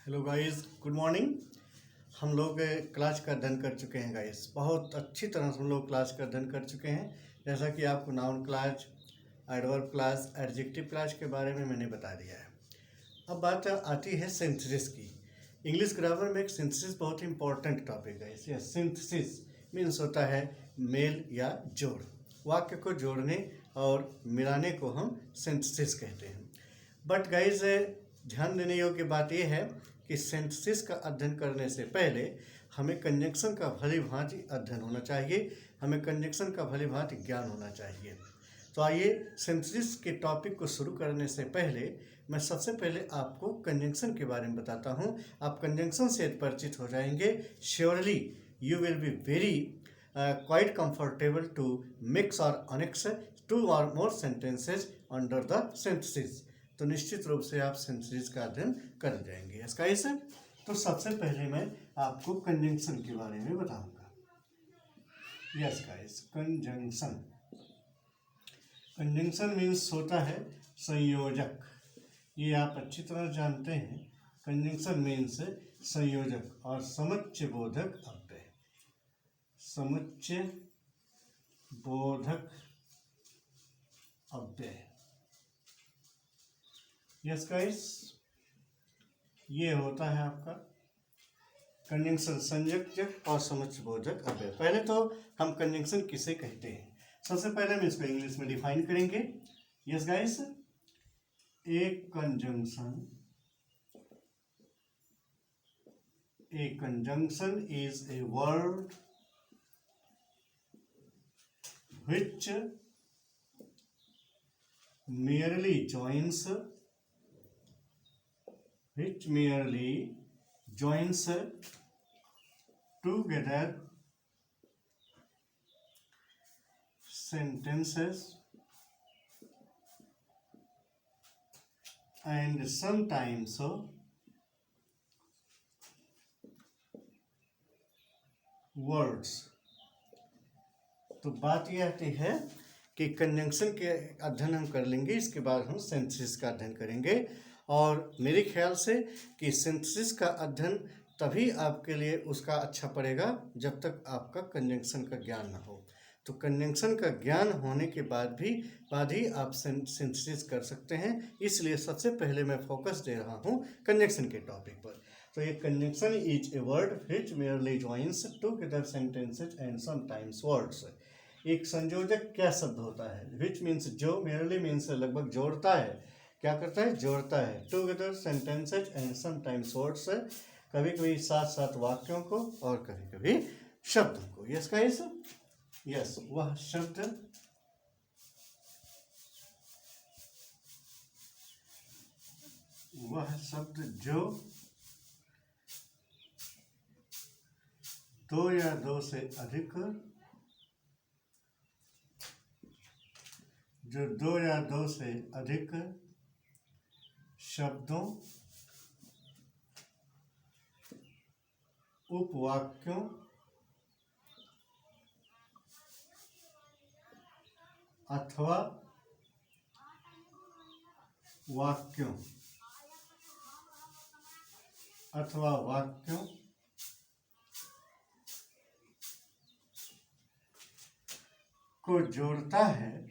Hello guys, good morning. हम लोग class का अध्ययन कर चुके हैं गाइस। बहुत अच्छी तरह से हम लोग क्लास का अध्ययन कर चुके हैं। जैसा कि आपको noun class, adverb class, adjective class के बारे में मैंने बता दिया है। अब बात आती है सिंथेसिस की। इंग्लिश ग्रामर में एक सिंथेसिस बहुत ही इंपॉर्टेंट टॉपिक है। इसे सिंथेसिस मीन्स होता है मेल या जोड़। वाक्य को जोड़ने और मिलाने को हम सिंथेसिस कहते हैं। बट गाइज, ध्यान देने योग्य बात यह है कि सिंथेसिस का अध्ययन करने से पहले हमें कंजंक्शन का भली भांति अध्ययन होना चाहिए, हमें कंजंक्शन का भली भांति ज्ञान होना चाहिए। तो आइए सिंथेसिस के टॉपिक को शुरू करने से पहले मैं सबसे पहले आपको कंजंक्शन के बारे में बताता हूँ। आप कंजंक्शन से परिचित हो जाएंगे। Surely you will be very quite comfortable to mix or annex two or more sentences under the synthesis। तो निश्चित रूप से आप सिंथेसिस का अध्ययन कर जाएंगे। इसका ऐसे तो सबसे पहले मैं आपको कंजंक्शन के बारे में बताऊंगा। यस गाइस, कंजंक्शन मीन्स होता है संयोजक। ये आप अच्छी तरह जानते हैं। कंजंक्शन मीन्स संयोजक और समुच्चय बोधक अव्यय। समुच्चय बोधक अव्यय। यस गाइस, ये होता है आपका कंजंक्शन, संयोजक और समुच्चय बोधक अव्यय। पहले तो हम कंजंक्शन किसे कहते हैं, सबसे पहले हम इसको इंग्लिश में डिफाइन करेंगे। Yes guys, A conjunction is a word which merely joins together sentences and sometimes words। तो बात यह आती है कि कंजंक्शन के अध्ययन हम कर लेंगे, इसके बाद हम सिंथेसिस का अध्ययन करेंगे। और मेरे ख्याल से कि सिंथेसिस का अध्ययन तभी आपके लिए उसका अच्छा पड़ेगा जब तक आपका कंजंक्शन का ज्ञान ना हो। तो कंजंक्शन का ज्ञान होने के बाद ही आप सिंथेसिस कर सकते हैं। इसलिए सबसे पहले मैं फोकस दे रहा हूँ कंजंक्शन के टॉपिक पर। तो ये conjunction is a word which merely joins together sentences and sometimes words. एक संयोजक क्या शब्द होता है? विच मीन्स जो, मेयरली मीन्स लगभग जोड़ता है। क्या करता है? जोड़ता है। Together sentences and sometimes words, कभी कभी साथ साथ वाक्यों को और कभी कभी शब्दों को। यस गाइस, यस, वह शब्द जो दो या दो से अधिक शब्दों, उपवाक्यों अथवा वाक्यों को जोड़ता है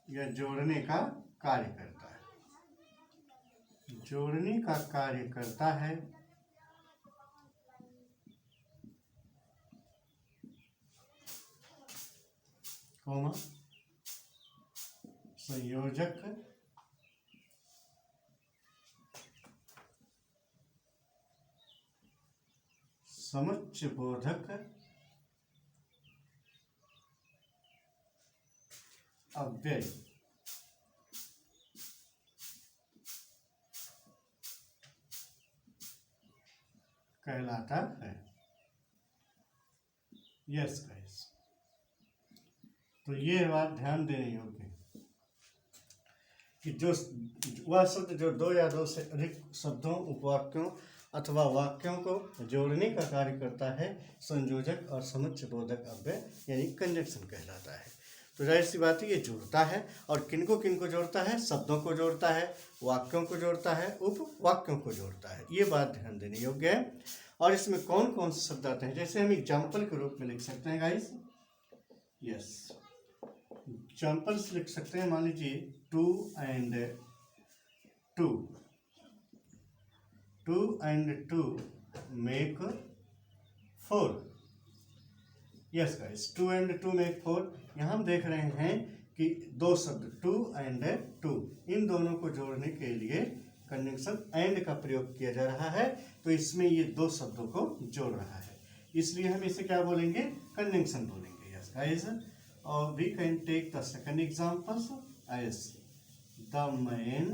या जोड़ने का कार्य करता है। जोड़ने का कार्य करता है, संयोजक समुच्चय बोधक अव्यय कहलाता है। यस गाइस, तो ये बात ध्यान देने योग्य है कि जो वह शब्द जो दो या दो से अधिक शब्दों, उपवाक्यों अथवा वाक्यों को जोड़ने का कार्य करता है, संयोजक और समुच्चय बोधक अव्यय यानी कंजंक्शन कहलाता है। तो जाहिर सी बात है ये जोड़ता है, और किनको किनको जोड़ता है? शब्दों को जोड़ता है, वाक्यों को जोड़ता है, उपवाक्यों को जोड़ता है। ये बात ध्यान देने योग्य है। और इसमें कौन कौन से शब्द आते हैं, जैसे हम एग्जाम्पल के रूप में लिख सकते हैं गाइस। यस, एग्जाम्पल्स लिख सकते हैं। मान लीजिए 2 and 2, 2 and 2 make 4। Yes guys, 2 and 2 make 4। यहाँ हम देख रहे हैं कि दो शब्द 2 and 2, इन दोनों को जोड़ने के लिए कंजंक्शन एंड का प्रयोग किया जा रहा है, तो इसमें ये दो शब्दों को जोड़ रहा है, इसलिए हम इसे क्या बोलेंगे? कंजंक्शन बोलेंगे। यस गाइस, और we can take the second examples as the man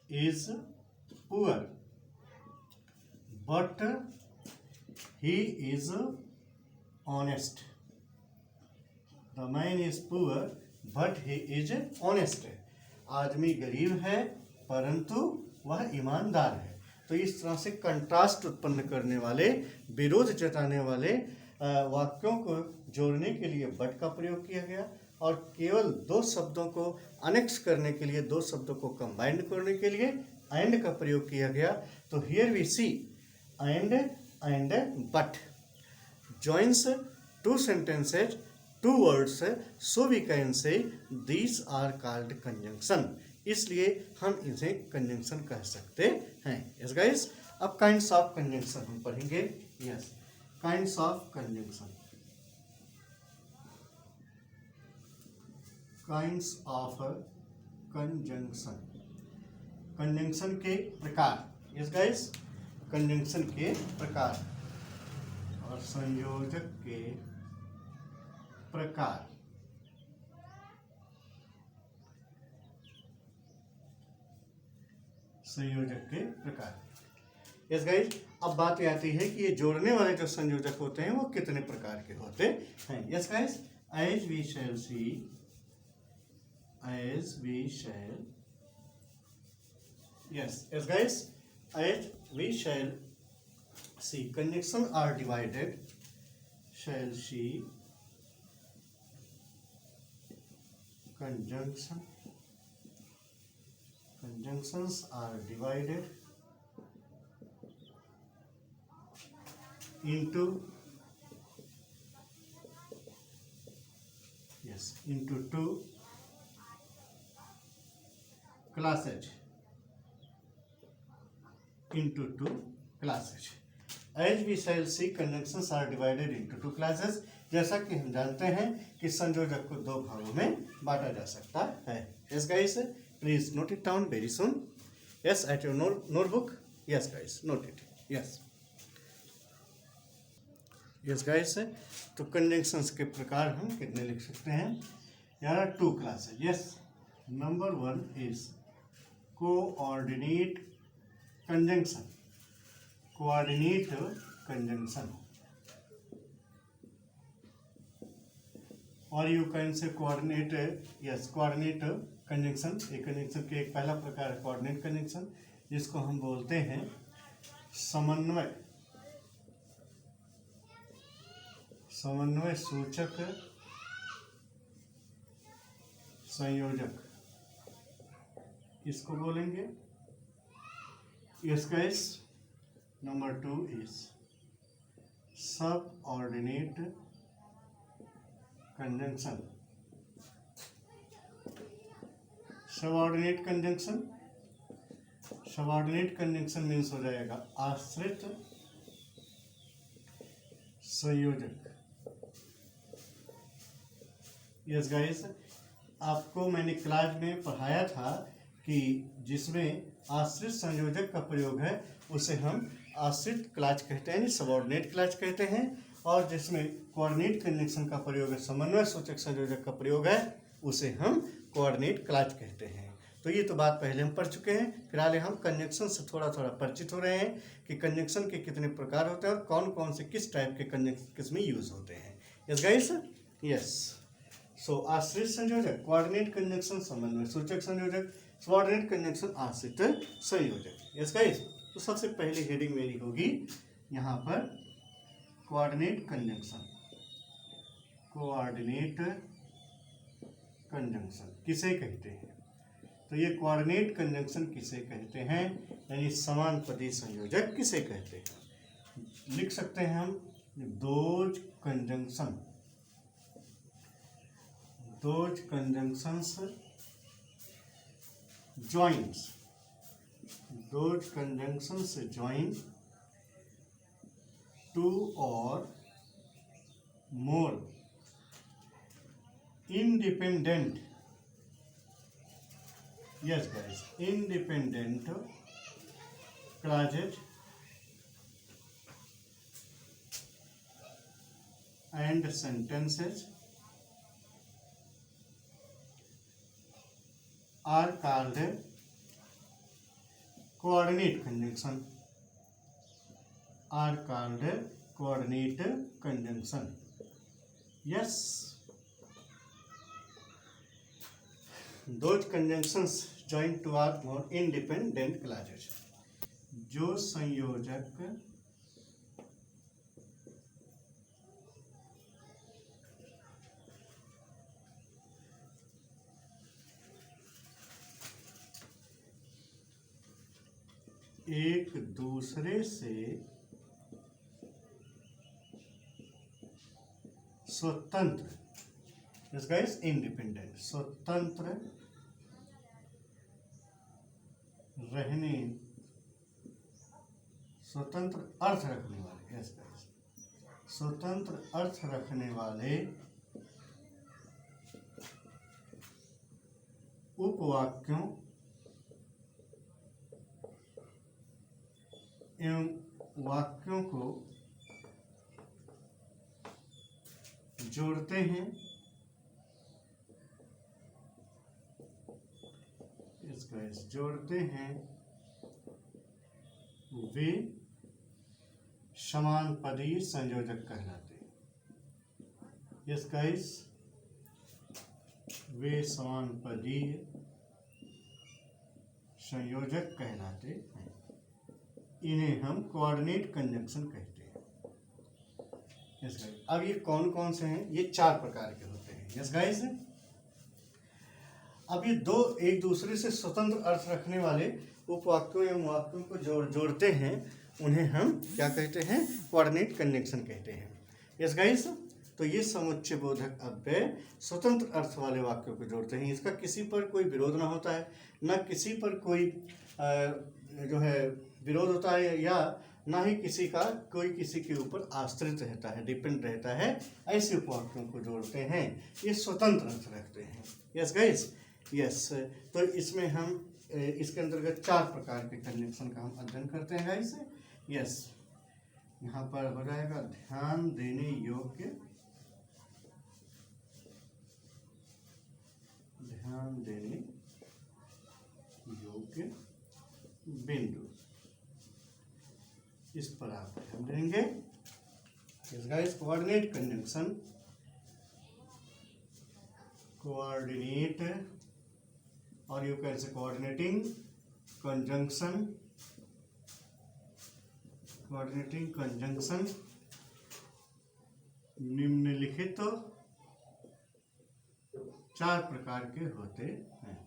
is poor but he is honest. The man is poor but he is honest. आदमी गरीब है परंतु वह ईमानदार है। तो इस तरह से कंट्रास्ट उत्पन्न करने वाले, विरोध जताने वाले वाक्यों को जोड़ने के लिए बट का प्रयोग किया गया, और केवल दो शब्दों को अनेक्स करने के लिए, दो शब्दों को कंबाइंड करने के लिए एंड का प्रयोग किया गया। तो here we see and but joins two sentences, two words, so we can say these are called conjunction। इसलिए हम इसे कंजंक्शन कह सकते हैं। यस गाइस, अब काइंड्स ऑफ कंजंक्शन हम पढ़ेंगे। Yes, kinds of conjunction, kinds of conjunction, conjunction के प्रकार। यस गाइस, कंजंक्शन के प्रकार और संयोजक के प्रकार। संयोजक के प्रकार। यस गाइस, अब बात आती है कि ये जोड़ने वाले जो संयोजक होते हैं वो कितने प्रकार के होते हैं। Yes guys, as we shall see, as we shall, yes guys, as we shall see, conjunction are divided, shall she, conjunctions are divided into, yes, into two classes, into two classes। As we shall see, conjunctions are divided into two classes। जैसा कि हम जानते हैं कि संयोजक को दो भागों में बांटा जा सकता है। Yes guys, please note it down very soon। Yes, at your notebook। Yes guys, note it। Yes, yes guys, तो conjunctions के प्रकार हम कितने लिख सकते हैं? There are two classes। Yes, number one is coordinate conjunction, coordinate conjunction, or you can say coordinate, yes, coordinate conjunction। एक conjunction के एक पहला प्रकार है coordinate conjunction, जिसको हम बोलते हैं समन्वय, समन्वय सूचक संयोजक, इसको बोलेंगे। इसका इस number 2 is subordinate conjunction। subordinate conjunction, subordinate conjunction means हो जाएगा आश्रित संयोजक। यस गाइस, आपको मैंने क्लास में पढ़ाया था कि जिसमें आश्रित संयोजक का प्रयोग है उसे हम आश्रित क्लास कहते हैं, सबऑर्डिनेट क्लास कहते हैं, और जिसमें कोऑर्डिनेट कंजंक्शन का प्रयोग है, समन्वय सूचक संयोजक का प्रयोग है, उसे हम कोऑर्डिनेट क्लास कहते हैं। तो ये तो बात पहले हम पढ़ चुके हैं। फिलहाल हम कंजंक्शन से थोड़ा थोड़ा परिचित हो रहे हैं कि कंजंक्शन के कितने प्रकार होते हैं और कौन कौन से किस टाइप के कंजंक्शन किस में यूज होते हैं। Yes guys, yes. सो आश्रित संयोजक, कोऑर्डिनेट कंजंक्शन समन्वय सूचक संयोजक, सबऑर्डिनेट कंजंक्शन आश्रित संयोजक। यस गाइस, तो सबसे पहले हेडिंग मेरी होगी यहाँ पर कोऑर्डिनेट कंजंक्शन, कोऑर्डिनेट कंजंक्शन किसे कहते हैं? तो ये कोऑर्डिनेट कंजंक्शन किसे कहते हैं, यानी समानुपाती संयोजक किसे कहते हैं? लिख सकते हैं हम those conjunction, those conjunctions joins, those conjunctions join two or more independent, yes guys, independent clauses and sentences are called coordinate conjunction, are called coordinate conjunction. Yes, those conjunctions join two or more independent clauses. जो संयोजक एक दूसरे से स्वतंत्र, this guys independent, स्वतंत्र रहने, स्वतंत्र अर्थ रखने वाले, यस गाइस, स्वतंत्र अर्थ रखने वाले उपवाक्यों एवं वाक्यों को जोड़ते हैं, इसका जोड़ते हैं, वे समानुपाती संयोजक कहलाते हैं। यस गाइस, वे समानुपाती संयोजक कहलाते हैं। इन्हें हम कोऑर्डिनेट कंजंक्शन कहते हैं। यस गाइस, अब ये कौन कौन से हैं? ये 4 प्रकार के होते हैं। यस गाइस, अब ये दो एक दूसरे से स्वतंत्र अर्थ रखने वाले उपवाक्यों एवं वाक्यों को जोड़ते हैं, उन्हें हम क्या कहते हैं? कोऑर्डिनेट कंजंक्शन कहते हैं। यस गाइस, तो ये समुच्चय बोधक अव्यय स्वतंत्र अर्थ वाले वाक्यों को जोड़ते हैं। इसका किसी पर कोई विरोध ना होता है, ना किसी पर कोई जो है विरोध होता है, या ना ही किसी का कोई किसी के ऊपर आश्रित रहता है, डिपेंड रहता है। ऐसे उपवाक्यों को जोड़ते हैं, ये स्वतंत्र अर्थ रखते हैं। यस गाइस, यस, तो इसमें हम इसके अंतर्गत 4 प्रकार के कंजंक्शन का हम अध्ययन करते हैं गाइस। यस, यहाँ पर हो जाएगा ध्यान देने योग्य, ध्यान देने योग्य बिंदु, इस पर आप ध्यान देंगे। Yes guys, coordinate conjunction, coordinate और you can say coordinating conjunction, coordinating conjunction निम्नलिखित 4 प्रकार के होते हैं।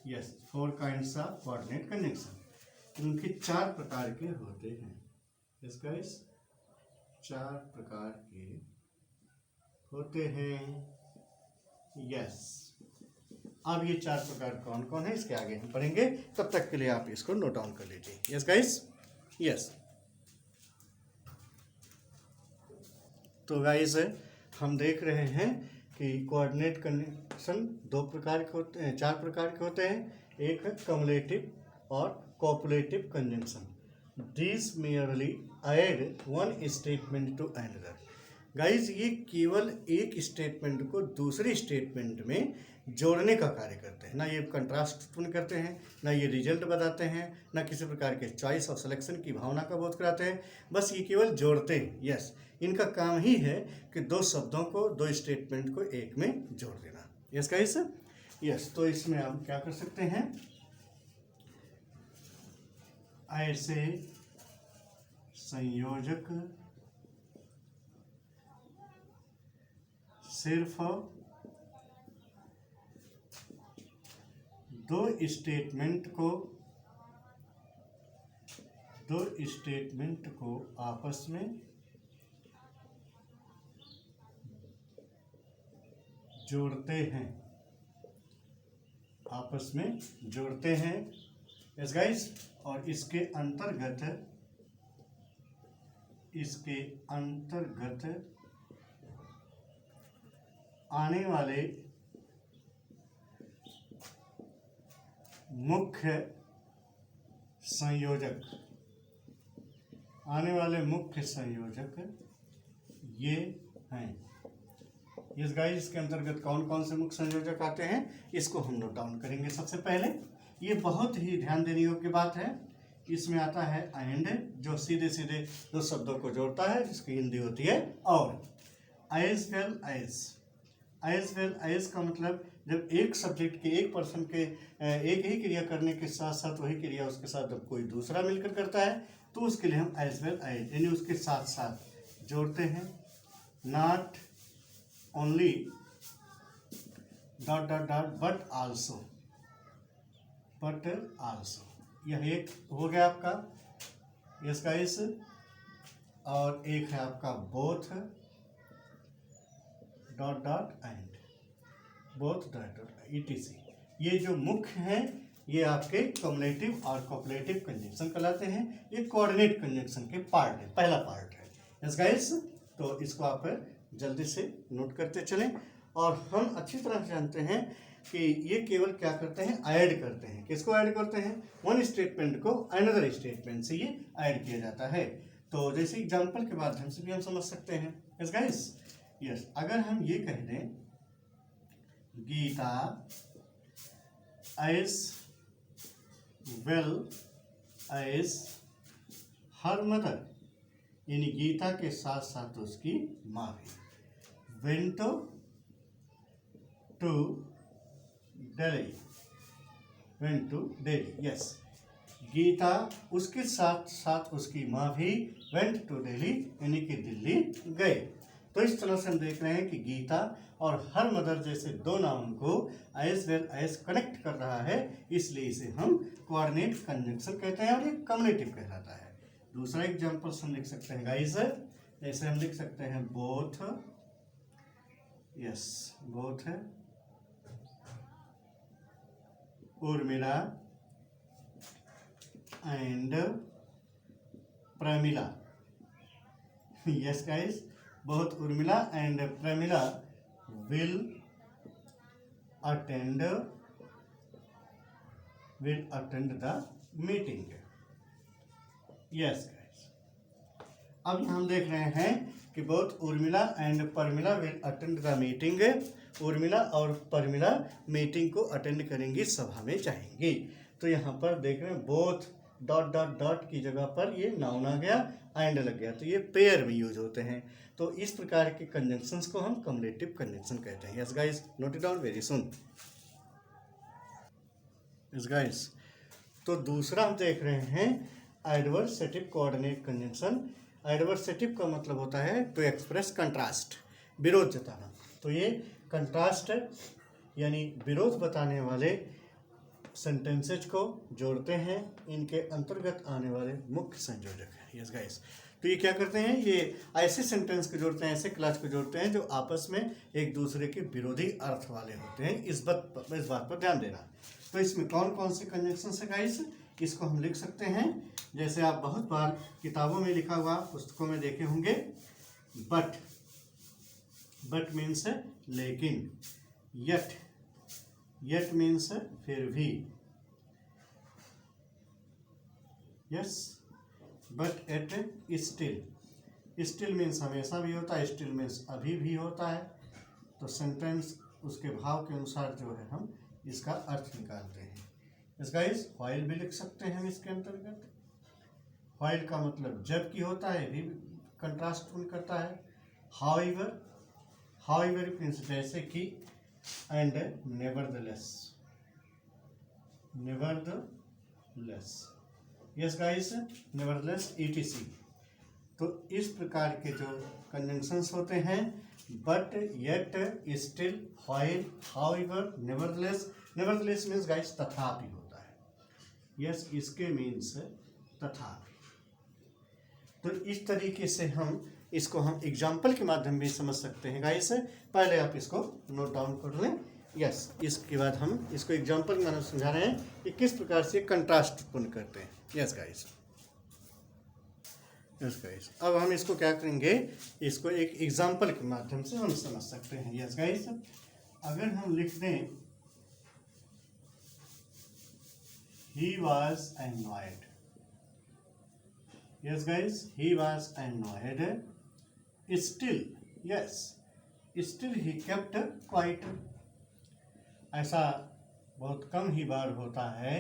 Yes, 4 kinds of coordinate conjunction, उनके 4 प्रकार के होते हैं। यस गाइस, 4 प्रकार के होते हैं। यस, अब ये 4 प्रकार कौन कौन है इसके आगे हम पढ़ेंगे, तब तक के लिए आप इसको नोट डाउन कर लीजिए। यस गाइस, यस, तो गाइस हम देख रहे हैं कि कोऑर्डिनेट कंजंक्शन 2 प्रकार के होते हैं, 4 प्रकार के होते हैं। एक है कम्युलेटिव और copulative conjunction. This merely add one statement to another. Guys, ये केवल एक स्टेटमेंट को दूसरे स्टेटमेंट में जोड़ने का कार्य करते हैं, ना ये कंट्रास्ट उत्पन्न करते हैं, ना ये रिजल्ट बताते हैं, ना किसी प्रकार के चॉइस और सिलेक्शन की भावना का बोध कराते हैं, बस ये केवल जोड़ते हैं। यस, इनका काम ही है कि 2 शब्दों को, 2 स्टेटमेंट को एक में जोड़ देना। यस गाइस, यस, तो इसमें आप क्या कर सकते हैं? ऐसे संयोजक सिर्फ दो स्टेटमेंट को आपस में जोड़ते हैं यस गाइस। और इसके अंतर्गत आने वाले मुख्य संयोजक ये हैं। यस गाइस, इसके अंतर्गत कौन कौन से मुख्य संयोजक आते हैं इसको हम नोट डाउन करेंगे। सबसे पहले ये बहुत ही ध्यान देने योग्य बात है, इसमें आता है एंड, जो सीधे सीधे दो शब्दों को जोड़ता है, जिसकी हिंदी होती है और। एज वेल एज का मतलब जब एक सब्जेक्ट के एक पर्सन के एक ही क्रिया करने के साथ साथ वही क्रिया उसके साथ जब कोई दूसरा मिलकर करता है तो उसके लिए हम एज वेल एज यानी उसके साथ साथ जोड़ते हैं। Not only dot dot dot but also, यह एक हो गया आपका यस गाइस। और एक है आपका both dot dot and, both dot dot etc। ये जो मुख्य हैं ये आपके कम्युलेटिव और कोऑपरेटिव कंजंक्शन कहलाते हैं। ये कोऑर्डिनेट कंजंक्शन के पार्ट है, पहला पार्ट है यस गाइस। तो इसको आप जल्दी से नोट करते चलें। और हम अच्छी तरह से जानते हैं कि ये केवल क्या करते हैं, ऐड करते हैं। किसको ऐड करते हैं, वन स्टेटमेंट को अनदर स्टेटमेंट से ये ऐड किया जाता है। तो जैसे एग्जांपल के माध्यम से भी हम समझ सकते हैं यस गाइस। यस, अगर हम ये कह दें Geeta as well as her mother, यानी गीता के साथ साथ उसकी माँ भी, went to Delhi yes. Geeta उसके साथ साथ उसकी माँ भी वेंट टू दिल्ली यानी कि दिल्ली गए। तो इस तरह से हम देख रहे हैं कि गीता और हर मदर जैसे दो नाउन को एज वेल एज कनेक्ट कर रहा है, इसलिए इसे हम कोऑर्डिनेट कंजंक्शन कहते हैं और ये कम्युलेटिव कहलाता है। दूसरा एग्जांपल हम लिख सकते हैं गाइस, जैसे हम लिख सकते हैं बोथ है Urmila and Pramila yes guys, both Urmila and Pramila will attend the meeting yes guys। अब हम देख रहे हैं कि both Urmila and Pramila will attend the meeting। Urmila और प्रमिला मीटिंग को अटेंड करेंगी, सभा में जाएंगी। तो यहाँ पर देख रहे हैं बोथ डॉट डॉट डॉट की जगह पर ये नाउन आ गया, एंड लग गया, तो ये पेयर में यूज होते हैं। तो इस प्रकार के कंजंक्शंस को हम कम्युलेटिव कंजंक्शन कहते हैं yes guys. Note it down very soon yes guys. तो दूसरा हम देख रहे हैं एडवर्सेटिव कोऑर्डिनेट कंजंक्शन। एडवर्सेटिव का मतलब होता है टू एक्सप्रेस कंट्रास्ट, विरोध जताना। तो ये कंट्रास्ट यानी विरोध बताने वाले सेंटेंसेज को जोड़ते हैं, इनके अंतर्गत आने वाले मुख्य संयोजक हैं यस गाइस। तो ये क्या करते हैं, ये ऐसे सेंटेंस को जोड़ते हैं, ऐसे क्लास को जोड़ते हैं जो आपस में एक दूसरे के विरोधी अर्थ वाले होते हैं। इस बात पर ध्यान देना। तो इसमें कौन कौन से कंजंक्शन है गाइस, इसको हम लिख सकते हैं। जैसे आप बहुत बार किताबों में लिखा हुआ, पुस्तकों में देखे होंगे, बट मीन्स लेकिन, यट मीन्स फिर भी yes, but at still means हमेशा भी होता है, स्टिल मीन्स अभी भी होता है। तो सेंटेंस उसके भाव के अनुसार जो है हम इसका अर्थ निकालते हैं। इसका इस व्हाइल भी लिख सकते हैं हम इसके अंतर्गत। व्हाइल का मतलब जबकि होता है, भी कंट्रास्ट करता है। हाउएवर मीन्स जैसे कि, and nevertheless yes guys, nevertheless etc। तो इस प्रकार के जो कंजंक्शंस होते हैं, but, yet, still, while, however, nevertheless, nevertheless means guys तथापि होता है। यस, इसके मीन्स तथापि। तो इस तरीके से हम इसको एग्जाम्पल के माध्यम भी समझ सकते हैं गाइस। पहले आप इसको नोट डाउन कर लें। यस, इसके बाद हम इसको एग्जाम्पल के माध्यम समझा रहे हैं कि किस प्रकार से कंट्रास्ट उत्पन्न करते हैं। यस गाइस, यस गाइस, अब हम इसको क्या करेंगे, इसको एक एग्जाम्पल के माध्यम से हम समझ सकते हैं। यस गाइस, अगर हम लिख दें he was annoyed. Yes guys, he was annoyed, still, yes, still he kept quite. ऐसा बहुत कम ही बार होता है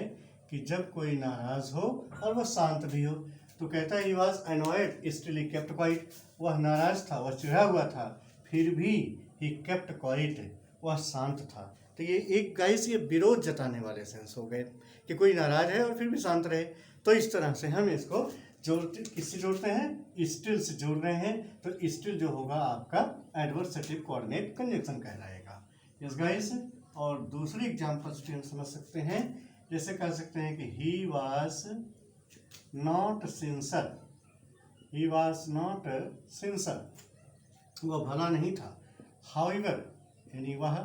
कि जब कोई नाराज हो और वह शांत भी हो। तो कहता है he was annoyed still he kept quite, वह नाराज था, वह चिढ़ा हुआ था, फिर भी ही केप्ट क्वाइट, वह शांत था। तो ये एक गाइस ये विरोध जताने वाले सेंस हो गए कि कोई नाराज है और फिर भी शांत रहे। तो इस तरह से हम इसको जोड़ते, किससे जोड़ते हैं, स्टिल से जोड़ रहे हैं। तो स्टिल जो होगा आपका एडवर्सेटिव कोऑर्डिनेट कंजंक्शन कहलाएगा। यस गाइस, और दूसरी एग्जांपल से हम समझ सकते हैं, जैसे कह सकते हैं कि he was not sincere, he was not sincere, वह भला नहीं था। हाउएवर, यानी वह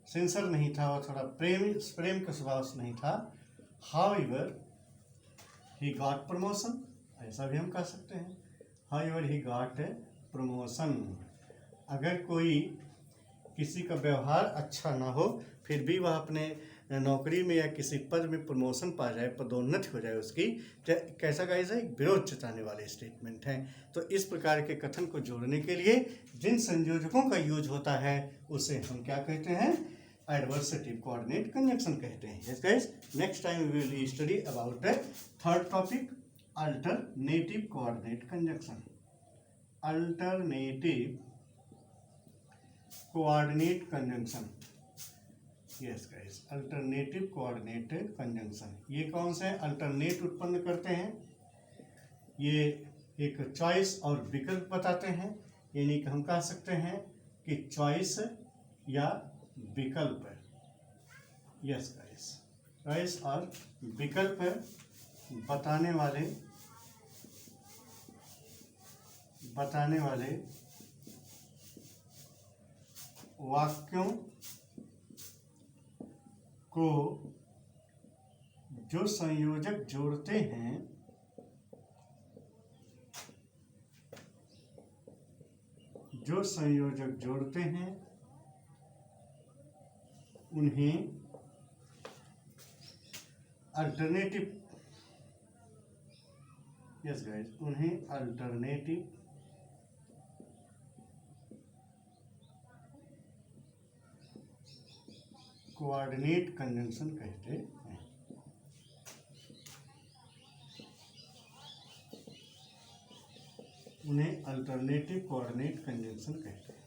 सिंसर नहीं था, वह थोड़ा प्रेम का स्वभाव से नहीं था। हाउएवर ही गॉट प्रमोशन, ऐसा भी हम कह सकते हैं। हाउएवर ही गॉट प्रमोशन, अगर कोई किसी का व्यवहार अच्छा ना हो फिर भी वह अपने नौकरी में या किसी पद में प्रमोशन पा जाए, पदोन्नति हो जाए उसकी, कैसा गाइस है, विरोध जताने वाले स्टेटमेंट हैं। तो इस प्रकार के कथन को जोड़ने के लिए जिन संयोजकों का यूज होता है उसे हम क्या कहते हैं, एडवर्सेटिव कोऑर्डिनेट कंजंक्शन कहते हैं। Yes guys, next time we will study about third topic, alternative coordinate conjunction. Alternative coordinate conjunction, yes guys, alternative coordinate conjunction. ये कौन से अल्टरनेट उत्पन्न करते हैं, ये एक चॉइस और विकल्प बताते हैं। यानी कि हम कह सकते हैं कि चॉइस या विकल्प। यस गाइस, चॉइस और विकल्प बताने वाले वाक्यों को जो संयोजक जोड़ते हैं उन्हें अल्टरनेटिव, यस गाइस, उन्हें अल्टरनेटिव कोऑर्डिनेट कंजंक्शन कहते हैं। उन्हें अल्टरनेटिव कोऑर्डिनेट कंजंक्शन कहते हैं।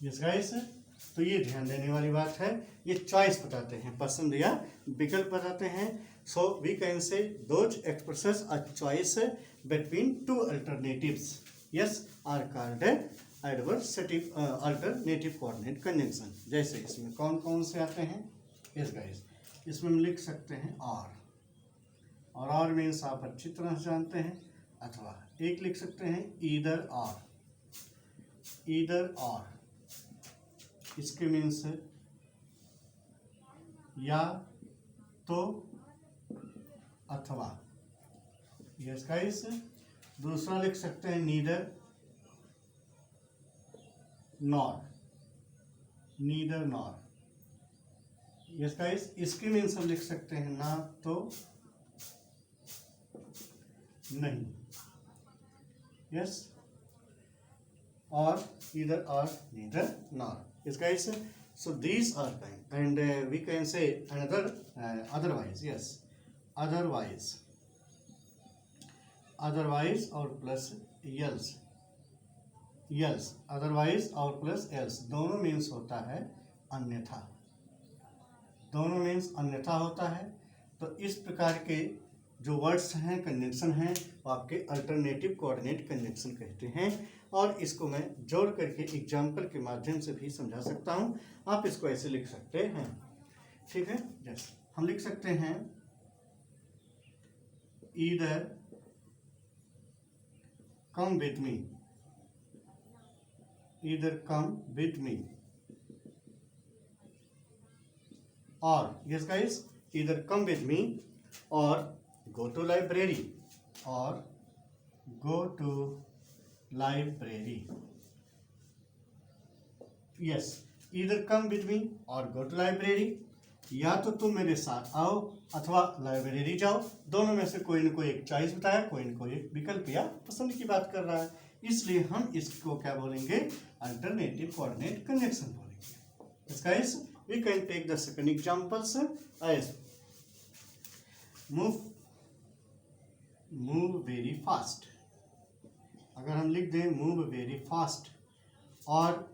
यस गाइस, तो ये ध्यान देने वाली बात है। ये चॉइस बताते हैं, पसंद या विकल्प बताते हैं। So we can say those expresses a choice between two alternatives, yes, are called adversative alternative coordinate conjunction. जैसे इसमें कौन कौन से आते हैं, यस गाइस, इसमें हम लिख सकते हैं और आर मीन्स आप अच्छी तरह से जानते हैं, अथवा एक लिख सकते हैं ईदर और, इसके मीन्स या तो अथवा। यस गाइस, दूसरा लिख सकते हैं नीदर नॉर। यस गाइस, इसके मीन्स हम लिख सकते हैं ना तो नहीं। यस, और ईदर और neither nor. Yes guys, so these are kind, and we can say another otherwise. Yes, otherwise और प्लस else, otherwise और प्लस else दोनों मीन्स होता है अन्यथा, दोनों मीन्स अन्यथा होता है। तो इस प्रकार के जो वर्ड्स हैं, कंजंक्शन हैं, वो आपके अल्टरनेटिव कोऑर्डिनेट कंजंक्शन कहते हैं। और इसको मैं जोड़ करके एग्जाम्पल के माध्यम से भी समझा सकता हूँ। आप इसको ऐसे लिख सकते हैं, ठीक है। जैसे हम लिख सकते हैं either come with me, either come with me, और yes guys either come with me और गो टू लाइब्रेरी, और go to library. Yes either come with me और गो टू लाइब्रेरी, या तो तुम मेरे साथ आओ अथवा लाइब्रेरी जाओ, दोनों में से कोई ना कोई एक चॉइस बताया, कोई ना कोई एक विकल्प या पसंद की बात कर रहा है, इसलिए हम इसको क्या बोलेंगे, अल्टरनेटिव कोऑर्डिनेट कंजंक्शन बोलेंगे। इसका इस we can take the second examples as move very fast. अगर हम लिख दें मूव वेरी फास्ट और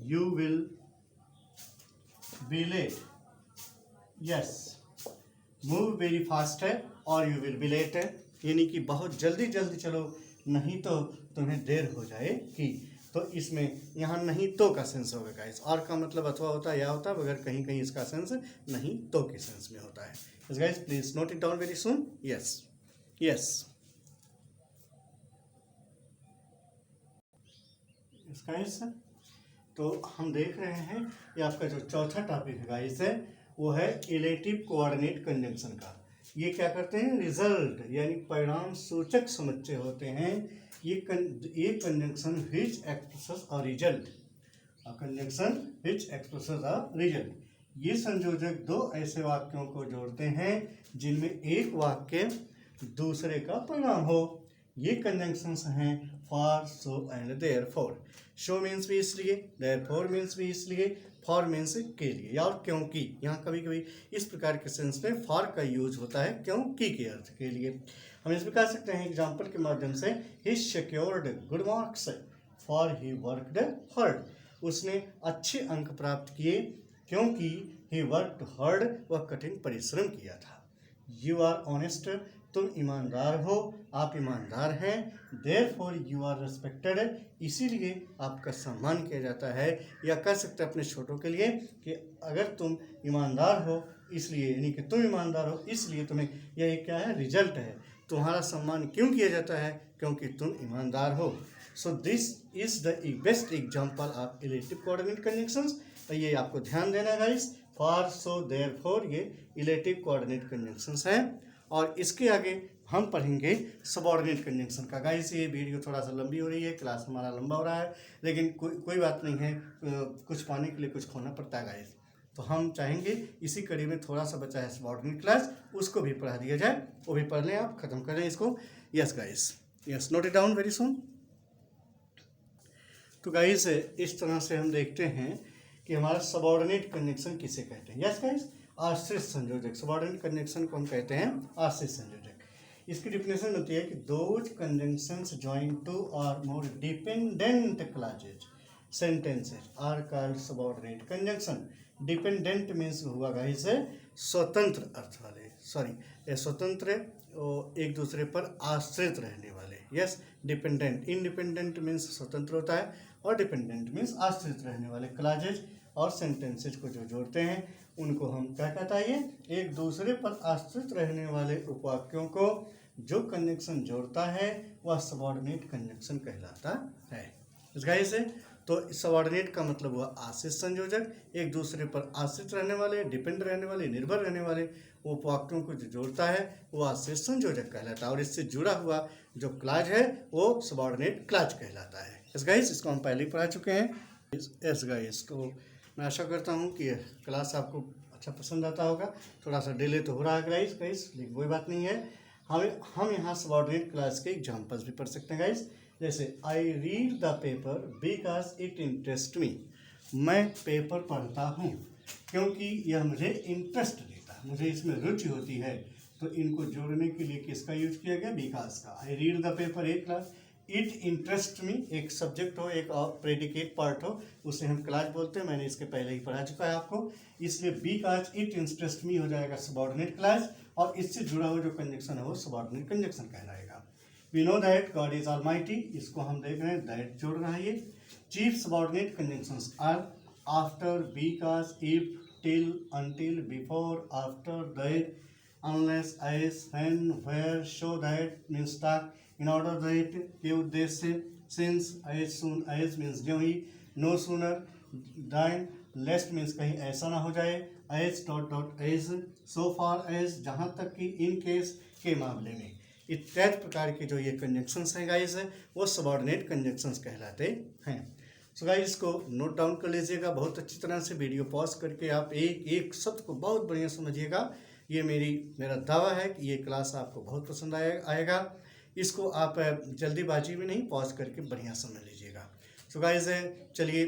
you will be late, yes move very fast है और यू विल बी लेट है, यानी कि बहुत जल्दी जल्दी चलो नहीं तो तुम्हें देर हो जाएगी। तो इसमें यहाँ नहीं तो का सेंस होगा गाइस, और का मतलब अथवा होता है या होता है, मगर कहीं कहीं इसका सेंस नहीं तो के सेंस में होता है। Guys please note it down very soon. Yes yes guys, तो हम देख रहे हैं ये आपका जो चौथा टॉपिक है गाइस है वो है इलेटिव कोऑर्डिनेट कंजंक्शन का। ये क्या करते हैं, रिजल्ट यानी परिणाम सूचक समुच्चय होते हैं। ये conjunction which expresses a result, conjunction which expresses a result, ये संयोजक दो ऐसे वाक्यों को जोड़ते हैं जिनमें एक वाक्य दूसरे का परिणाम हो। ये कंजंक्शंस हैं for, so and therefore. Show means भी इसलिए, देयरफॉर मीन्स भी इसलिए, फॉर मीन्स के लिए या और क्योंकि। यहाँ कभी कभी इस प्रकार के सेंस में फॉर का यूज होता है क्योंकि के अर्थ के लिए। हम इसमें कह सकते हैं एग्जाम्पल के माध्यम से, he secured good marks for he worked hard, उसने अच्छे अंक प्राप्त किए क्योंकि ही वर्कड हार्ड, वह कठिन परिश्रम किया था। यू आर ऑनेस्ट, तुम ईमानदार हो, आप ईमानदार हैं। देयरफॉर यू आर रिस्पेक्टेड, इसीलिए आपका सम्मान किया जाता है। या कह सकते हैं अपने छोटों के लिए कि अगर तुम ईमानदार हो इसलिए, यानी कि तुम ईमानदार हो इसलिए तुम्हें, यह क्या है, रिजल्ट है, तुम्हारा सम्मान क्यों किया जाता है, क्योंकि तुम ईमानदार हो। So this is the best example of illative coordinate conjunctions. ये आपको ध्यान देना गाइस, फॉर, सो, देयरफॉर, ये इलेटिव कोऑर्डिनेट कंजंक्शंस हैं। और इसके आगे हम पढ़ेंगे सबऑर्डिनेट कंजंक्शन का। गाइस ये वीडियो थोड़ा सा लंबी हो रही है, क्लास हमारा लंबा हो रहा है, लेकिन कोई बात नहीं है, कुछ पाने के लिए कुछ खोना पड़ता है गाइस। तो हम चाहेंगे इसी कड़ी में थोड़ा सा बचा है सबऑर्डिनेट क्लास, उसको भी पढ़ा दिया जाए, वो भी पढ़ लें, आप खत्म करें इसको। Yes guys, yes note it down very soon. तो गाइस इस तरह से हम देखते हैं कि हमारा सबऑर्डिनेट कंजंक्शन किसे कहते हैं। यस गाइस, आश्रित संयोजक, सबऑर्डिनेट कंजंक्शन को हम कहते हैं आश्रित संयोजक। इसकी डिफिनेशन होती है कि दोज कंजंक्शंस जॉइन टू और more dependent clauses sentences are called subordinate conjunction. Dependent means हुआ गाइस स्वतंत्र अर्थ वाले, सॉरी स्वतंत्र एक दूसरे पर आश्रित रहने वाले। यस डिपेंडेंट, इंडिपेंडेंट मीन्स स्वतंत्र होता है और डिपेंडेंट मीन्स आश्रित रहने वाले। क्लॉजेज और सेंटेंसेज को जो जोड़ते हैं उनको हम क्या कहता है, ये एक दूसरे पर आश्रित रहने वाले उपवाक्यों को जो कंजंक्शन जोड़ता है वह सबऑर्डिनेट कंजंक्शन कहलाता है। इस गाइस से तो सबऑर्डिनेट का मतलब हुआ आश्रित संयोजक, एक दूसरे पर आश्रित रहने वाले, डिपेंड रहने वाले, निर्भर रहने वाले उपवाक्यों को जो जोड़ता है वो आश्रित संयोजक कहलाता है। और इससे जुड़ा हुआ जो क्लॉज है वो सबऑर्डिनेट क्लॉज कहलाता है। इस गाइस इसको हम पहले ही पढ़ा चुके हैं। इस गाइस तो मैं आशा करता हूँ कि क्लास आपको अच्छा पसंद आता होगा। थोड़ा सा डिले तो हो रहा है गाइस, लेकिन कोई बात नहीं है। हम यहाँ सबऑर्डिनेट क्लास के एग्जांपल्स भी पढ़ सकते हैं गाइस। जैसे I read the paper because it interest me, मैं पेपर पढ़ता हूँ क्योंकि यह मुझे इंटरेस्ट देता है, मुझे इसमें रुचि होती है। तो इनको जोड़ने के लिए किसका यूज किया गया, बिकॉज का। आई रीड द पेपर एक क्लास, इट इंटरेस्ट मी एक सब्जेक्ट हो, एक प्रेडिकेट पार्ट हो, उसे हम क्लास बोलते हैं। मैंने इसके पहले ही पढ़ा चुका है आपको, इसलिए बिकॉज इट इंटरेस्ट मी हो जाएगा सबऑर्डिनेट क्लास, और इससे जुड़ा हुआ जो कंजंक्शन है वो सबऑर्डिनेट कंजंक्शन कहलाएगा। We know that God is almighty, इसको हम देख रहे हैं, दैट जोड़ रहा है ये। Chief subordinate conjunctions are after, because, if, till, until, before, after, that, unless, as, when, where, so that means तक, in order that के उद्देश्य से, since, as soon as means ज्यों ही, no sooner than, lest means कहीं ऐसा ना हो जाए, as dot dot as, so far as जहाँ तक कि in case के मामले में, इत्यादि प्रकार के जो ये कंजंक्शंस हैं गाइस वो सबऑर्डिनेट कंजंक्शंस कहलाते हैं। सो गाइस इसको नोट डाउन कर लीजिएगा बहुत अच्छी तरह से, वीडियो पॉज करके आप एक एक शब्द को बहुत बढ़िया समझिएगा। ये मेरा दावा है कि ये क्लास आपको बहुत पसंद आएगा। इसको आप जल्दीबाजी में नहीं, पॉज करके बढ़िया समझ लीजिएगा। सो गाइस चलिए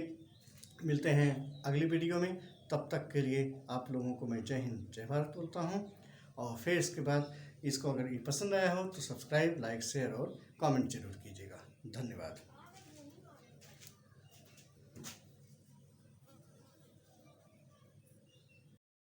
मिलते हैं अगली वीडियो में, तब तक के लिए आप लोगों को मैं जय हिंद जय भारत बोलता हूँ। और फिर इसके बाद इसको अगर ये पसंद आया हो तो सब्सक्राइब, लाइक, शेयर और कमेंट जरूर कीजिएगा। धन्यवाद।